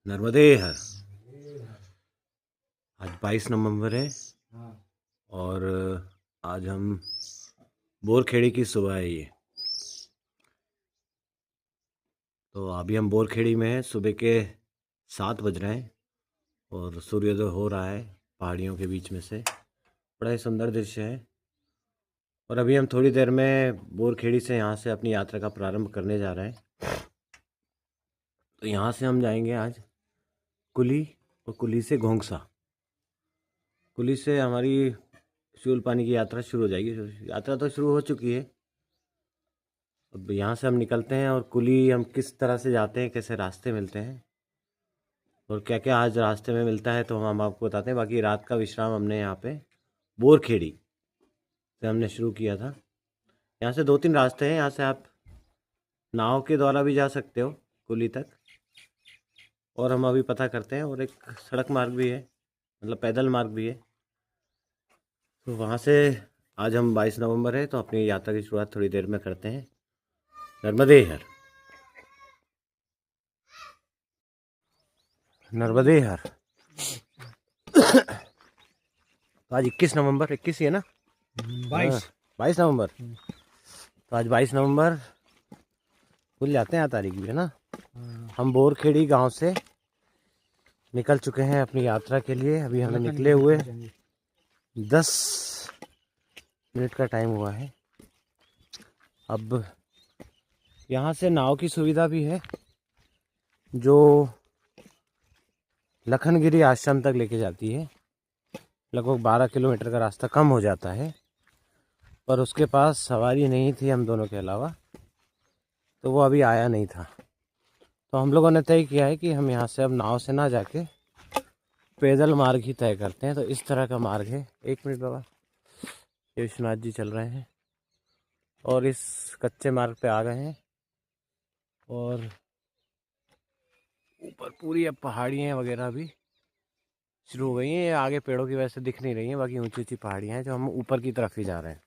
नर्मदे हर। आज 22 नवंबर है और आज हम बोरखेड़ी की सुबह है ये। तो अभी हम बोरखेड़ी में हैं, सुबह के 7 बज रहे हैं और सूर्योदय हो रहा है पहाड़ियों के बीच में से। बड़ा ही सुंदर दृश्य है और अभी हम थोड़ी देर में बोरखेड़ी से यहाँ से अपनी यात्रा का प्रारंभ करने जा रहे हैं। तो यहाँ से हम जाएंगे आज कुली और कुली से घोंगसा। कुली से हमारी फ्यूल पानी की यात्रा शुरू हो जाएगी। यात्रा तो शुरू हो चुकी है। अब यहाँ से हम निकलते हैं और कुली हम किस तरह से जाते हैं, कैसे रास्ते मिलते हैं और क्या क्या आज रास्ते में मिलता है तो हम आपको बताते हैं। बाकी रात का विश्राम हमने यहाँ पे बोरखेड़ी से हमने शुरू किया था। यहाँ से 2-3 रास्ते हैं। यहाँ से आप नाव के द्वारा भी जा सकते हो कुली तक, और हम अभी पता करते हैं। और एक सड़क मार्ग भी है, मतलब पैदल मार्ग भी है। तो वहाँ से आज हम 22 नवंबर है तो अपनी यात्रा की शुरुआत थोड़ी देर में करते हैं। नर्मदे हर। नर्मदे हर। तो आज 21 नवंबर, 21 ही है ना? 22 नवंबर। तो आज 22 नवंबर, भूल जाते हैं तारीख भी, है ना? हम बोरखेड़ी गांव से निकल चुके हैं अपनी यात्रा के लिए। अभी हमें निकले हुए 10 मिनट का टाइम हुआ है। अब यहाँ से नाव की सुविधा भी है जो लखनगिरी आश्रम तक लेके जाती है। लगभग 12 किलोमीटर का रास्ता कम हो जाता है, पर उसके पास सवारी नहीं थी हम दोनों के अलावा, तो वो अभी आया नहीं था। तो हम लोगों ने तय किया है कि हम यहाँ से अब नाव से ना जाके पैदल मार्ग ही तय करते हैं। तो इस तरह का मार्ग है। 1 मिनट बाबा, ये विश्वनाथ जी चल रहे हैं और इस कच्चे मार्ग पे आ गए हैं और ऊपर पूरी अब पहाड़ियाँ वगैरह भी शुरू हो गई हैं। ये आगे पेड़ों की वजह से दिख नहीं रही हैं, बाकी ऊंची ऊंची पहाड़ियाँ हैं जो हम ऊपर की तरफ ही जा रहे हैं।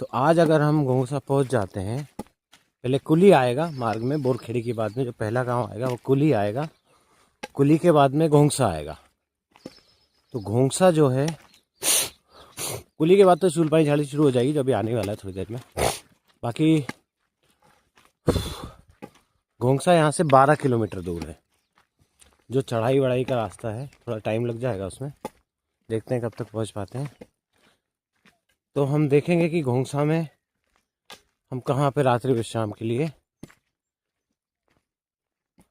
तो आज अगर हम घोंगसा पहुंच जाते हैं, पहले कुली आएगा मार्ग में, बोरखेड़ी के बाद में जो पहला गांव आएगा वो कुली आएगा। कुली के बाद में घोंगसा आएगा। तो घोंगसा जो है, कुली के बाद तो चूल पानी झाड़ी शुरू हो जाएगी जो अभी आने वाला है थोड़ी देर में। बाकी घोंगसा यहाँ से 12 किलोमीटर दूर है। जो चढ़ाई वढ़ाई का रास्ता है, थोड़ा टाइम लग जाएगा उसमें, देखते हैं कब तक पहुँच पाते हैं। तो हम देखेंगे कि घोंगसा में हम कहाँ पे रात्रि विश्राम के लिए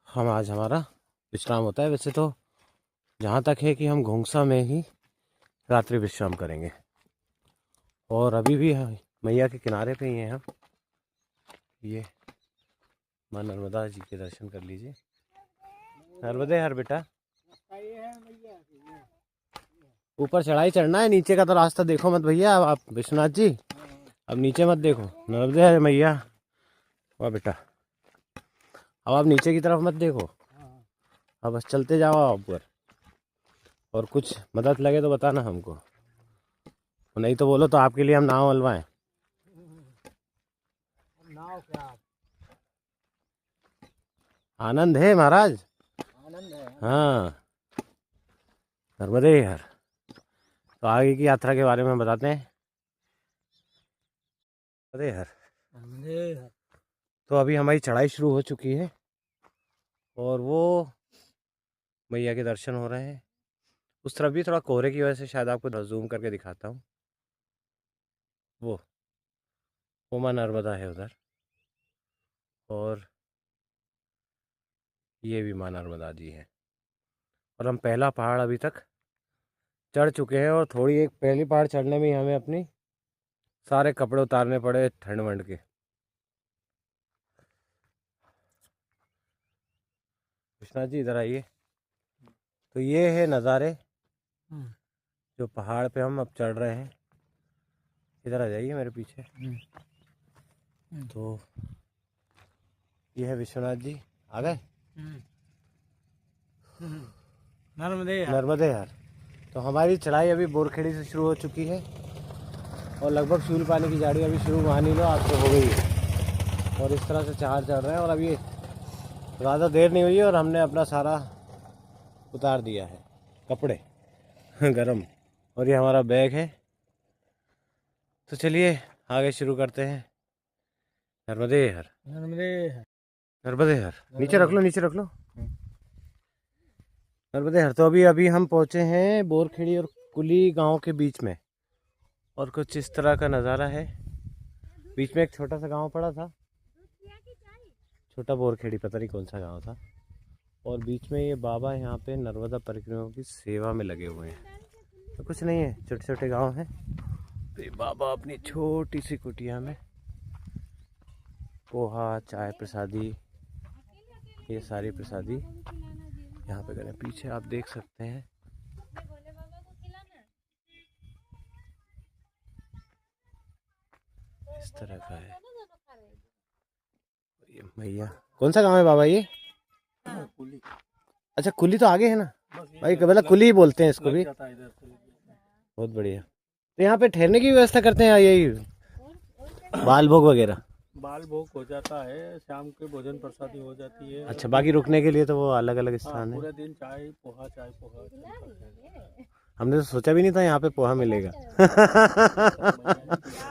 आज हमारा विश्राम होता है। वैसे तो जहाँ तक है कि हम घोंगसा में ही रात्रि विश्राम करेंगे। और अभी भी मैया के किनारे पे ही हैं हम। ये माँ नर्मदा जी के दर्शन कर लीजिए। नर्मदे हर बेटा। ऊपर चढ़ाई चढ़ना है, नीचे का तो रास्ता देखो मत भैया आप विश्वनाथ जी। अब नीचे मत देखो। नर्मदे हर मैया। वाह बेटा, अब आप नीचे की तरफ मत देखो, अब बस चलते जाओ आप ऊपर। और कुछ मदद लगे तो बताना हमको, नहीं तो बोलो तो आपके लिए हम नाव अलवाएं। आनंद है महाराज, आनंद है। हाँ, नर्मदे हर। तो आगे की यात्रा के बारे में बताते हैं। नर्मदे हर। तो अभी हमारी चढ़ाई शुरू हो चुकी है और वो मैया के दर्शन हो रहे हैं। उस तरफ भी थोड़ा कोहरे की वजह से शायद आपको जूम करके दिखाता हूँ। वो माँ नर्मदा है उधर, और ये भी माँ नर्मदा जी है। और हम पहला पहाड़ अभी तक चढ़ चुके हैं और थोड़ी एक पहली पहाड़ चढ़ने में ही हमें अपनी सारे कपड़े उतारने पड़े ठंड वंड के। विश्वनाथ जी इधर आइए। तो ये है नज़ारे जो पहाड़ पे हम अब चढ़ रहे हैं। इधर आ जाइए मेरे पीछे। तो ये है विश्वनाथ जी, आ गए। नर्मदे हर। तो हमारी चढ़ाई अभी बोरखेड़ी से शुरू हो चुकी है और लगभग फ्यूल पानी की झाड़ी अभी शुरू मान ही लो आपको हो गई है। और इस तरह से चढ़ रहे हैं और अभी ज़्यादा देर नहीं हुई और हमने अपना सारा उतार दिया है कपड़े गरम। और ये हमारा बैग है। तो चलिए आगे शुरू करते हैं। नर्मदे हर, नर्मदे हर। नीचे रख लो, नीचे रख लो। नर्मदे हर। तो अभी हम पहुंचे हैं बोरखेड़ी और कुली गांव के बीच में, और कुछ इस तरह का नज़ारा है। बीच में एक छोटा सा गांव पड़ा था, छोटा बोरखेड़ी, पता नहीं कौन सा गांव था। और बीच में ये बाबा यहाँ पे नर्मदा परिक्रमा की सेवा में लगे हुए हैं। तो कुछ नहीं है, छोटे छोटे गांव हैं। तो ये बाबा अपनी छोटी सी कुटिया में पोहा, चाय, प्रसादी, ये सारी प्रसादी यहाँ पे करें। पीछे आप देख सकते हैं इस तरह का है। ये भैया, कौन सा गांव है बाबा ये? कुली। अच्छा, कुली तो आगे है ना भाई, मतलब कुली ही बोलते हैं इसको भी। बहुत बढ़िया। तो यहाँ पे ठहरने की व्यवस्था करते हैं यही बाल भोग वगैरह? बाल भोग हो जाता है, शाम के भोजन प्रसादी हो जाती है। अच्छा, बाकी रुकने के लिए तो वो अलग अलग स्थान है। पूरे दिन चाय पोहा चलता है। हमने तो सोचा भी नहीं था यहाँ पे पोहा मिलेगा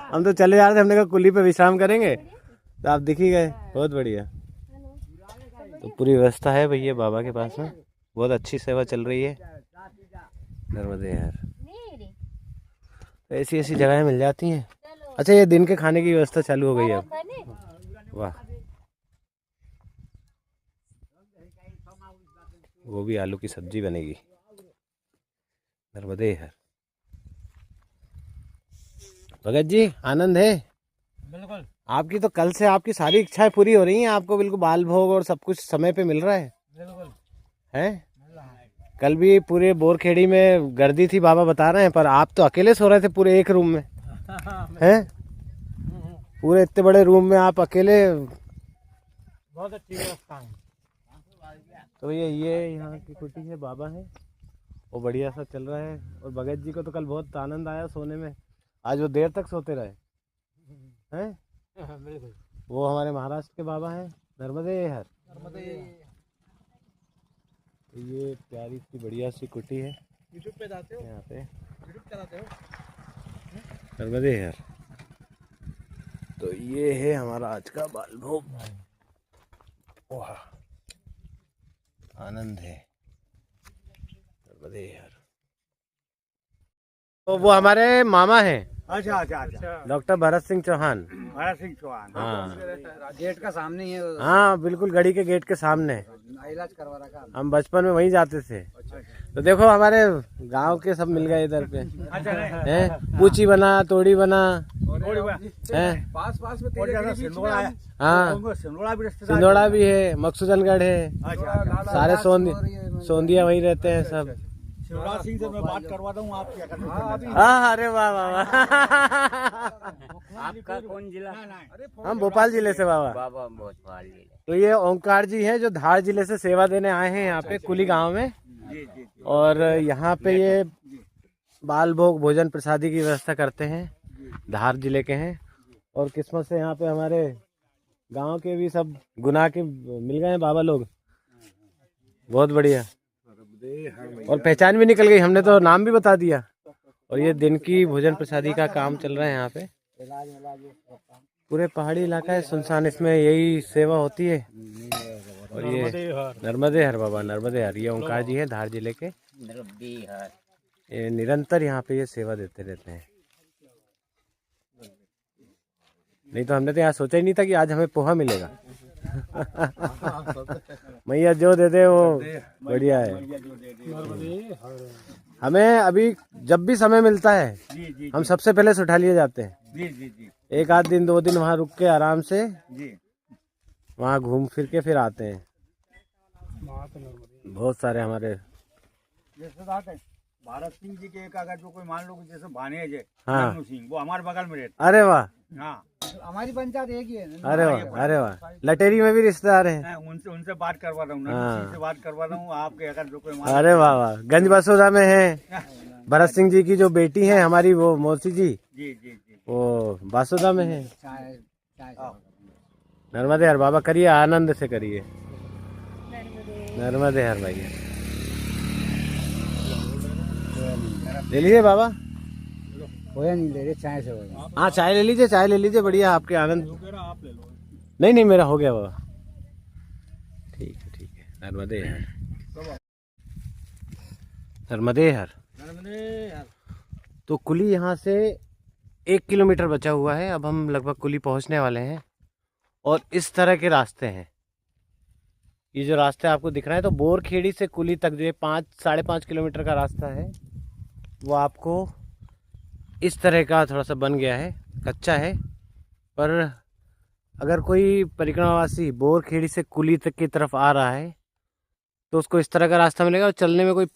हम तो चले जा रहे थे, हमने कहा कुली पे विश्राम करेंगे, तो आप दिख ही गए। बहुत बढ़िया। तो पूरी व्यवस्था है भैया बाबा के पास में, बहुत अच्छी सेवा चल रही है। नर्मदे यार, तो ऐसी ऐसी जगहें मिल जाती हैं। अच्छा, ये दिन के खाने की व्यवस्था चालू हो गई है अब। वाह, वो भी आलू की सब्जी बनेगी। नर्मदे हर। भगत जी, आनंद है? बिल्कुल। आपकी तो कल से आपकी सारी इच्छाएं पूरी हो रही हैं, आपको बिल्कुल बाल भोग और सब कुछ समय पे मिल रहा है। बिल्कुल हैं? कल भी पूरे बोरखेड़ी में गर्दी थी बाबा बता रहे हैं, पर आप तो अकेले सो रहे थे पूरे एक रूम में। हैं? पूरे इतने बड़े रूम में आप अकेले। बहुत अच्छी व्यवस्था है। तो ये यहाँ की कुटी है, बाबा है, वो बढ़िया सा चल रहा है। और भगत जी को तो कल बहुत आनंद आया सोने में, आज वो देर तक सोते रहे हैं। वो हमारे महाराष्ट्र के बाबा हैं, नर्मदे हर। तो ये प्यारी सी बढ़िया सी कुटी है। यूट्यूब पे जाते हो? यहाँ पे यूट्यूब चलाते हो? नर्मदे हर। तो ये है हमारा आज का बाल भोग। वाह, आनंद है। नर्मदे हर। तो वो हमारे मामा हैं। अच्छा अच्छा अच्छा, डॉक्टर भरत सिंह चौहान। भरत सिंह चौहान। हाँ गेट का सामने ही है। हाँ, बिल्कुल गड़ी के गेट के सामने। इलाज करवा रखा। हम बचपन में वहीं जाते थे। तो देखो हमारे गांव के सब मिल गए इधर पे। हैं? पूची बना, तोड़ी बना है। पास पास में सिंदोड़ा है। हाँ, सिंदोड़ा भी सिंदोड़ा भी है, मकसूदनगढ़ है। सारे सोंदिया वहीं रहते हैं सब। शिवराज सिंह से मैं बात करवाता हूँ, आप क्या करते हैं? हाँ, अरे वाह वाह वाह। आपका कौन जिला? हम भोपाल जिले से बाबा। बाबा भोपाल जिले। तो ये ओंकार जी हैं जो धार जिले से सेवा देने आए हैं यहाँ पे कुली गांव में। जी जी। और यहाँ पे ये बाल भोग भोजन प्रसादी की व्यवस्था करते हैं। धार जिले के हैं, और किस्मत से यहाँ पे हमारे गांव के भी सब गुना के मिल गए हैं बाबा लोग। बहुत बढ़िया। और पहचान भी निकल गई, हमने तो नाम भी बता दिया। और ये दिन की भोजन प्रसादी का काम चल रहा है यहाँ पे। पूरे पहाड़ी इलाका है, सुनसान, इसमें यही सेवा होती है। और ये नर्मदे हर बाबा, नर्मदे हर। ये ओंकार जी हैं धार जिले के। ये निरंतर यहाँ पे ये सेवा देते रहते हैं। नहीं तो हमने तो यहाँ सोचा ही नहीं था कि आज हमें पोहा मिलेगा। मैया जो दे दे वो बढ़िया है। हमें अभी जब भी समय मिलता है हम सबसे पहले से उठा लिए जाते हैं। जी जी जी। एक आध दिन 2 दिन वहाँ रुक के आराम से जी, वहाँ घूम फिर के फिर आते हैं। बहुत सारे हमारे जैसे बात है भारत सिंह जी के एक अगर जो कोई मान लो कि जैसे भानेज है, हाँ। नन्नू सिंह, वो हमारे बगल में रहते अरे वाह, हैं। हाँ, हमारी पंचायत एक ही है। अरे वाह, अरे वाह। लटेरी में भी रिश्तेदार हैं। उनसे उनसे बात करवा रहा हूँ, नन्नू हाँ। सिंह से बात करवा रहा हूँ। आपके अगर जो कोई अरे वाह वाह। गंज बसोदा में है भरत सिंह जी की जो बेटी है हमारी, वो मौसी जी, जी जी जी। वो बासुदा में है। नर्मदे हर बाबा, करिए आनंद से करिए। नर्मदे हर भैया। ले लीजिए बाबा। खोया नहीं ले रहे, चाय से होगा। हाँ चाय ले लीजिए, चाय ले लीजिए, बढ़िया आपके आनंद। जो कह रहा आप ले लो। नहीं नहीं मेरा हो गया बाबा। ठीक है ठीक है। नर्मदे हर। नर्मदे हर। तो कुली यहाँ से 1 किलोमीटर बचा हुआ है। अब हम लगभग कुली पहुँचने वाले हैं। और इस तरह के रास्ते हैं। ये जो रास्ते आपको दिख रहा है, तो बोरखेड़ी से कुली तक जो ये 5-5.5 किलोमीटर का रास्ता है, वो आपको इस तरह का थोड़ा सा बन गया है, कच्चा है। पर अगर कोई परिक्रमावासी बोरखेड़ी से कुली तक की तरफ आ रहा है तो उसको इस तरह का रास्ता मिलेगा और चलने में कोई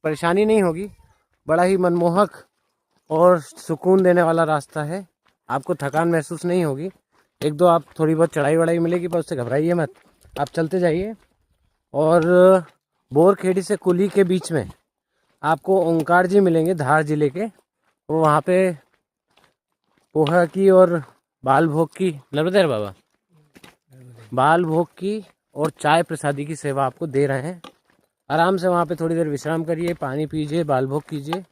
परेशानी नहीं होगी। बड़ा ही मनमोहक और सुकून देने वाला रास्ता है। आपको थकान महसूस नहीं होगी। 1-2 आप थोड़ी बहुत चढ़ाई वढ़ाई मिलेगी, पर उससे घबराइए मत, आप चलते जाइए। और बोरखेड़ी से कुली के बीच में आपको ओंकार जी मिलेंगे, धार जिले के। वो वहाँ पे पोहा की और बाल भोग की, नर्मदे बाबा, बाल भोग की और चाय प्रसादी की सेवा आपको दे रहे हैं। आराम से वहाँ पे थोड़ी देर विश्राम करिए, पानी पीजिए, बाल भोग कीजिए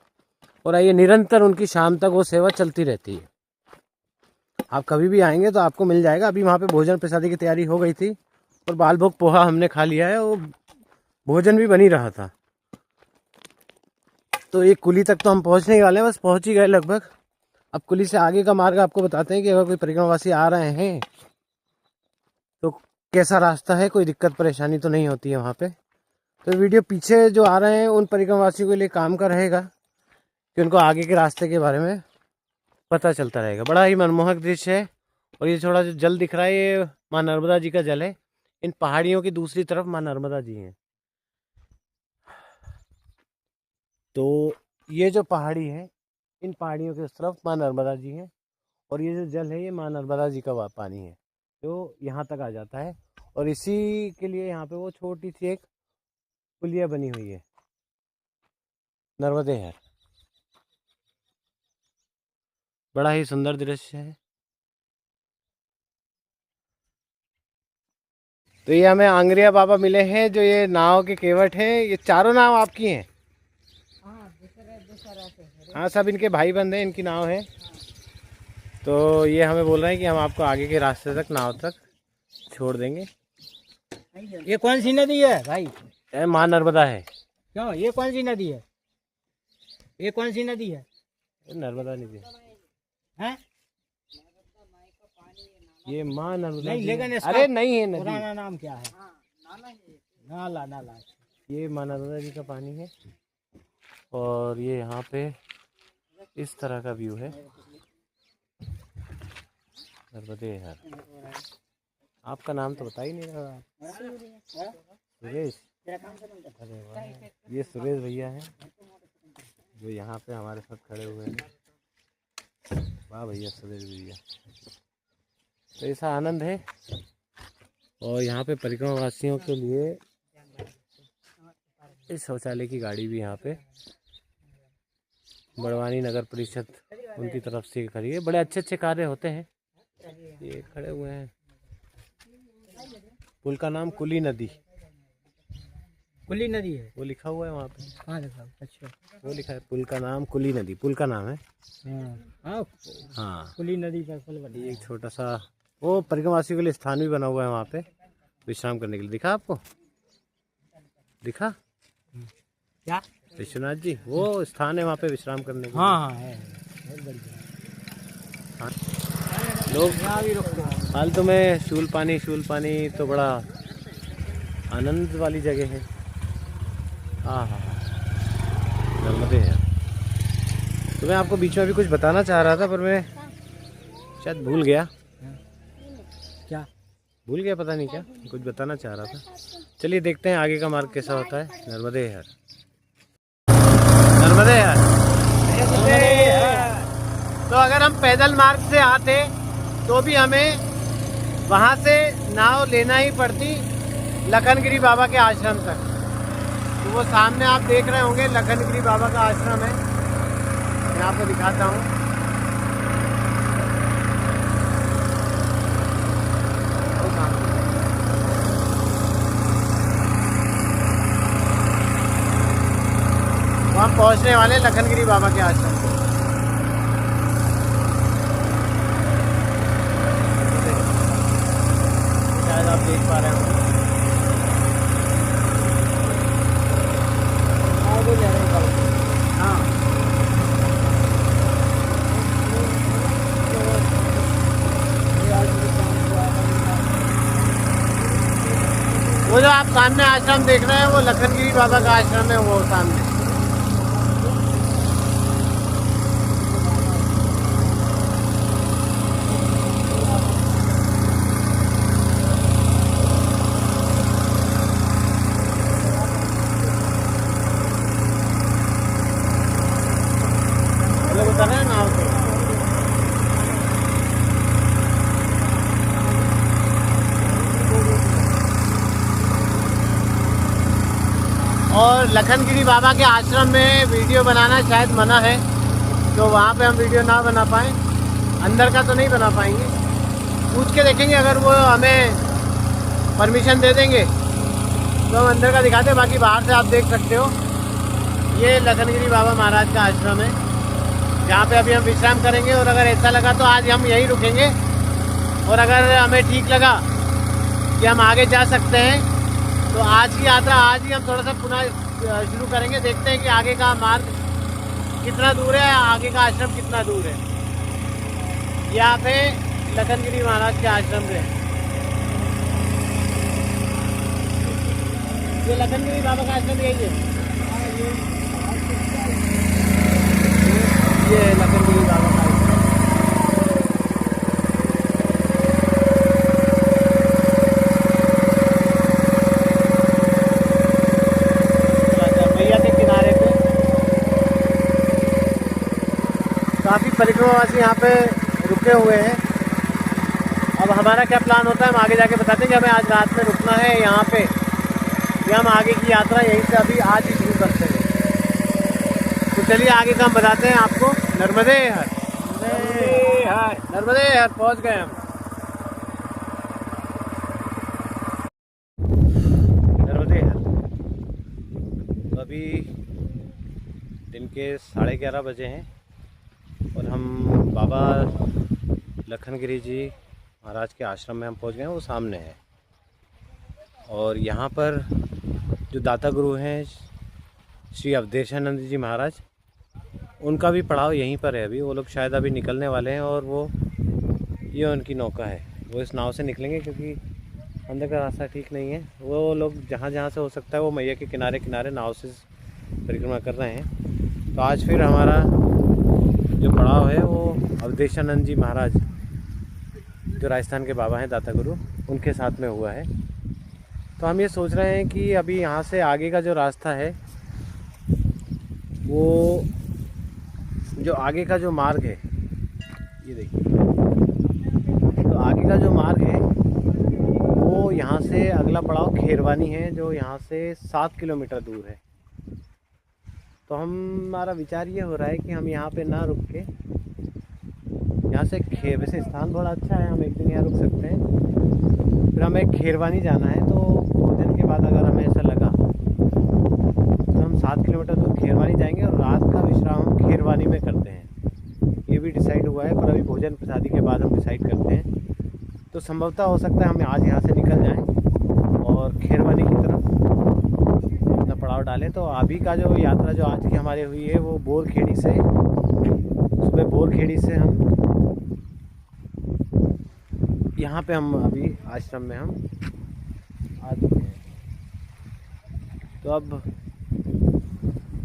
और आइए। निरंतर उनकी शाम तक वो सेवा चलती रहती है। आप कभी भी आएंगे तो आपको मिल जाएगा। अभी वहाँ पे भोजन प्रसादी की तैयारी हो गई थी और बाल भोग पोहा हमने खा लिया है, वो भोजन भी बन ही रहा था। तो एक कुली तक तो हम पहुँचने ही वाले हैं, बस पहुँच ही गए लगभग। अब कुली से आगे का मार्ग आपको बताते हैं कि अगर कोई परिक्रमावासी आ रहे हैं तो कैसा रास्ता है, कोई दिक्कत परेशानी तो नहीं होती है वहाँ पे। तो वीडियो पीछे जो आ रहे हैं उन परिक्रमावासियों के लिए काम का रहेगा कि उनको आगे के रास्ते के बारे में पता चलता रहेगा। बड़ा ही मनमोहक दृश्य है। और ये थोड़ा जो जल दिख रहा है, ये माँ नर्मदा जी का जल है। इन पहाड़ियों की दूसरी तरफ माँ नर्मदा जी हैं। तो ये जो पहाड़ी है, इन पहाड़ियों के उस तरफ माँ नर्मदा जी हैं। और ये जो जल है, ये माँ नर्मदा जी का पानी है जो यहाँ तक आ जाता है। और इसी के लिए यहाँ पे वो छोटी सी एक पुलिया बनी हुई है, नर्मदे हर। बड़ा ही सुंदर दृश्य है। तो ये हमें आंगरिया बाबा मिले हैं, जो ये नाव के केवट हैं। ये चारों नाव आपकी हैं? हाँ, सब इनके भाई बंद हैं, इनकी नाव है। तो ये हमें बोल रहे हैं कि हम आपको आगे के रास्ते तक, नाव तक छोड़ देंगे। ये कौन सी नदी है भाई? माँ नर्मदा है। क्यों, ये कौन सी नदी है? ये कौन सी नदी है? नर्मदा नदी हैं? ये माँ नर्मदा नहीं, जी लेकिन है। इसका अरे नहीं है नदी, पुराना नाम क्या है? नाला। नाला। ये माँ नर्मदा जी का पानी है। और ये यहाँ पे इस तरह का व्यू है, नर्मदे हर। आपका नाम तो बता ही नहीं रहा। सुरेश। अरे वाह, ये सुरेश भैया हैं जो यहाँ पे हमारे साथ खड़े हुए हैं। वाह भैया, सुरेश भैया। तो ऐसा आनंद है। और यहाँ पे परिक्रमावासियों के लिए इस शौचालय की गाड़ी भी यहाँ पे बड़वानी नगर परिषद उनकी तरफ से खड़ी है। बड़े अच्छे अच्छे कार्य होते हैं। ये खड़े हुए हैं। पुल का नाम कुली नदी, कुली नदी है, वो लिखा हुआ है वहाँ पे। कहाँ लिखा? अच्छा, वो लिखा है पुल का नाम कुली नदी, पुल का नाम है। हाँ, हाँ, कुली नदी पर पुल बना है। एक छोटा सा वो परिक्रमावासियों के लिए स्थान भी बना हुआ है वहाँ पे विश्राम करने के लिए। दिखा आपको? दिखा क्या? विश्वनाथ जी, वो स्थान है वहाँ पे विश्राम करने के लिए। हाँ है, बहुत बढ़िया। हाँ। लोग यहाँ भी रुकते हैं। फालतू में शूल पानी तो बड़ा आनंद वाली जगह है। हाँ हाँ हाँ, नर्मदे है। तो मैं आपको बीच में भी कुछ बताना चाह रहा था, पर मैं शायद भूल गया। क्या भूल गया, पता नहीं क्या कुछ बताना चाह रहा था। चलिए देखते हैं आगे का मार्ग कैसा होता है। नर्मदे हर, नर्मदे हर। तो अगर हम पैदल मार्ग से आते तो भी हमें वहाँ से नाव लेना ही पड़ती लखनगिरी बाबा के आश्रम तक। तो वो सामने आप देख रहे होंगे लखनगिरी बाबा का आश्रम है। मैं आपको दिखाता हूँ। पहुंचने वाले लखनगिरी बाबा के आश्रम को। शायद आप देख पा रहे होंगे। हाँ, वो जो आप सामने आश्रम देख रहे हैं वो लखनगिरी बाबा का आश्रम है, वो सामने। लोग उतर रहे हैं नाव से। और लखनगिरी बाबा के आश्रम में वीडियो बनाना शायद मना है, तो वहाँ पे हम वीडियो ना बना पाएँ। अंदर का तो नहीं बना पाएंगे, पूछ के देखेंगे, अगर वो हमें परमिशन दे देंगे तो हम अंदर का दिखाते हैं। बाकी बाहर से आप देख सकते हो, ये लखनगिरी बाबा महाराज का आश्रम है, जहाँ पे अभी हम विश्राम करेंगे। और अगर ऐसा लगा तो आज हम यहीं रुकेंगे, और अगर हमें ठीक लगा कि हम आगे जा सकते हैं तो आज की यात्रा आज ही हम थोड़ा सा पुनः शुरू करेंगे। देखते हैं कि आगे का मार्ग कितना दूर है, आगे का आश्रम कितना दूर है। यहाँ पे लखनगिरी महाराज के आश्रम से, ये लखनगिरी बाबा का आश्रम यही है। ये लखनगिरी बाबा का आश्रम। मैया के किनारे पे काफ़ी परिक्रमावासी यहाँ पे रुके हुए हैं। अब हमारा क्या प्लान होता है हम आगे जाके बताते हैं कि हमें आज रात में रुकना है यहाँ पे, या हम आगे की यात्रा यहीं से अभी आज ही शुरू करते हैं। तो चलिए आगे का हम बताते हैं आपको। नर्मदे हर, नर्मदे हर पहुँच गए हम। नर्मदे हर। तो अभी दिन के 11:30 बजे हैं और हम बाबा लखनगिरी जी महाराज के आश्रम में हम पहुंच गए हैं, वो सामने है। और यहाँ पर जो दाता गुरु हैं श्री अवधेशानंद जी महाराज, उनका भी पड़ाव यहीं पर है। अभी वो लोग शायद अभी निकलने वाले हैं, और वो ये उनकी नौका है, वो इस नाव से निकलेंगे क्योंकि अंदर का रास्ता ठीक नहीं है। वो लोग जहाँ जहाँ से हो सकता है वो मैया के किनारे किनारे नाव से परिक्रमा कर रहे हैं। तो आज फिर हमारा जो पड़ाव है वो अवधेशानंद जी महाराज, जो राजस्थान के बाबा हैं दाता गुरु, उनके साथ में हुआ है। तो हम ये सोच रहे हैं कि अभी यहाँ से आगे का जो रास्ता है, वो जो आगे का जो मार्ग है, ये देखिए, तो आगे का जो मार्ग है वो यहाँ से अगला पड़ाव खेरवानी है, जो यहाँ से 7 किलोमीटर दूर है। तो हमारा विचार ये हो रहा है कि हम यहाँ पे ना रुक के, यहाँ से वैसे स्थान बड़ा अच्छा है, हम एक दिन यहाँ रुक सकते हैं, फिर हमें खेरवानी जाना है। तो भोजन के बाद अगर हमें ऐसा लगा तो हम 7 किलोमीटर दूर खेरवानी जाएंगे और रात का विश्राम हम खेरवानी में करते हैं। ये भी डिसाइड हुआ है, पर अभी भोजन प्रसादी के बाद हम डिसाइड करते हैं। तो संभवतः हो सकता है हम आज यहाँ से निकल जाएं और खेरवानी की तरफ अपना पड़ाव डालें। तो अभी का जो यात्रा जो आज की हमारी हुई है वो बोरखेड़ी से, सुबह बोरखेड़ी से हम यहाँ पे हम अभी आश्रम में हम आ चुके हैं। तो अब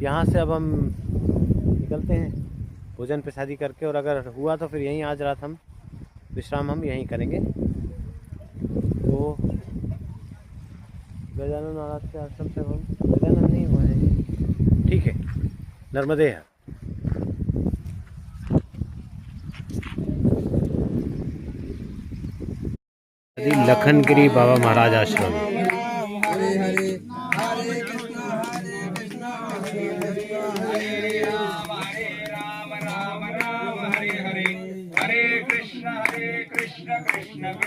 यहाँ से अब हम निकलते हैं भोजन प्रसादी करके, और अगर हुआ तो फिर यहीं आज रात हम विश्राम हम यहीं करेंगे। तो गजानन महाराज के आश्रम से हम, गजानन नहीं हुआ है, ठीक है, नर्मदे है। लखनगिरी बाबा महाराज आश्रम।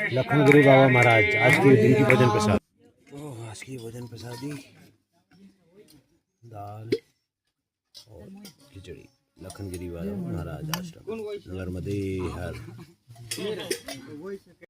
लखनगिरी बाबा महाराज आज के दिन की भोजन प्रसाद। आज की भोजन प्रसादी दाल, और खिचड़ी लखनगिरी वाला महाराज आश्रम नर्मदे हर।